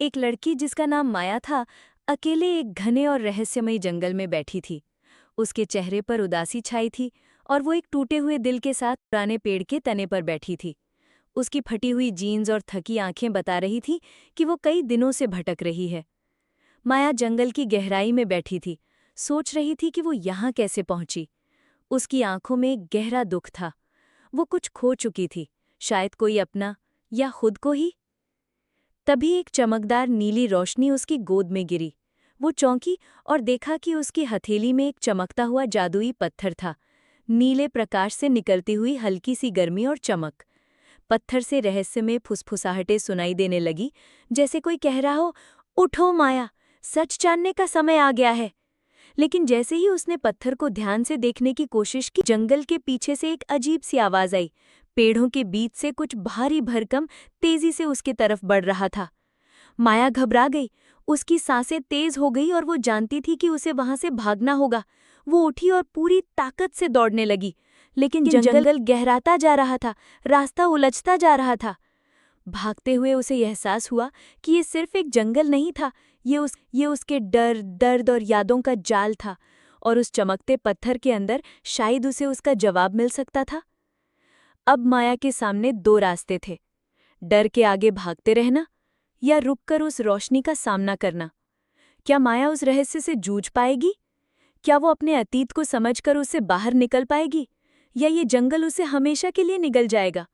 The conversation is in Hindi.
एक लड़की जिसका नाम माया था, अकेले एक घने और रहस्यमयी जंगल में बैठी थी। उसके चेहरे पर उदासी छाई थी और वो एक टूटे हुए दिल के साथ पुराने पेड़ के तने पर बैठी थी। उसकी फटी हुई जीन्स और थकी आंखें बता रही थी कि वो कई दिनों से भटक रही है। माया जंगल की गहराई में बैठी थी, सोच रही थी कि वो यहाँ कैसे पहुंची। उसकी आंखों में एक गहरा दुख था। वो कुछ खो चुकी थी, शायद कोई अपना या खुद को ही। तभी एक चमकदार नीली रोशनी उसकी गोद में गिरी। वो चौंकी और देखा कि उसकी हथेली में एक चमकता हुआ जादुई पत्थर था। नीले प्रकाश से निकलती हुई हल्की सी गर्मी और चमक। पत्थर से रहस्यमय फुसफुसाहटें सुनाई देने लगी, जैसे कोई कह रहा हो, उठो माया, सच जानने का समय आ गया है। लेकिन जैसे ही उसने पत्थर को ध्यान से देखने की कोशिश की, जंगल के पीछे से एक अजीब सी आवाज आई। पेड़ों के बीच से कुछ भारी भरकम तेजी से उसकी तरफ बढ़ रहा था। माया घबरा गई, उसकी सांसें तेज हो गई और वो जानती थी कि उसे वहां से भागना होगा। वो उठी और पूरी ताकत से दौड़ने लगी, लेकिन जंगल गहराता जा रहा था, रास्ता उलझता जा रहा था। भागते हुए उसे एहसास हुआ कि ये सिर्फ एक जंगल नहीं था, ये उसके डर, दर्द और यादों का जाल था, और उस चमकते पत्थर के अंदर शायद उसे उसका जवाब मिल सकता था। अब माया के सामने दो रास्ते थे, डर के आगे भागते रहना या रुककर उस रोशनी का सामना करना। क्या माया उस रहस्य से जूझ पाएगी? क्या वो अपने अतीत को समझकर उससे बाहर निकल पाएगी, या ये जंगल उसे हमेशा के लिए निगल जाएगा?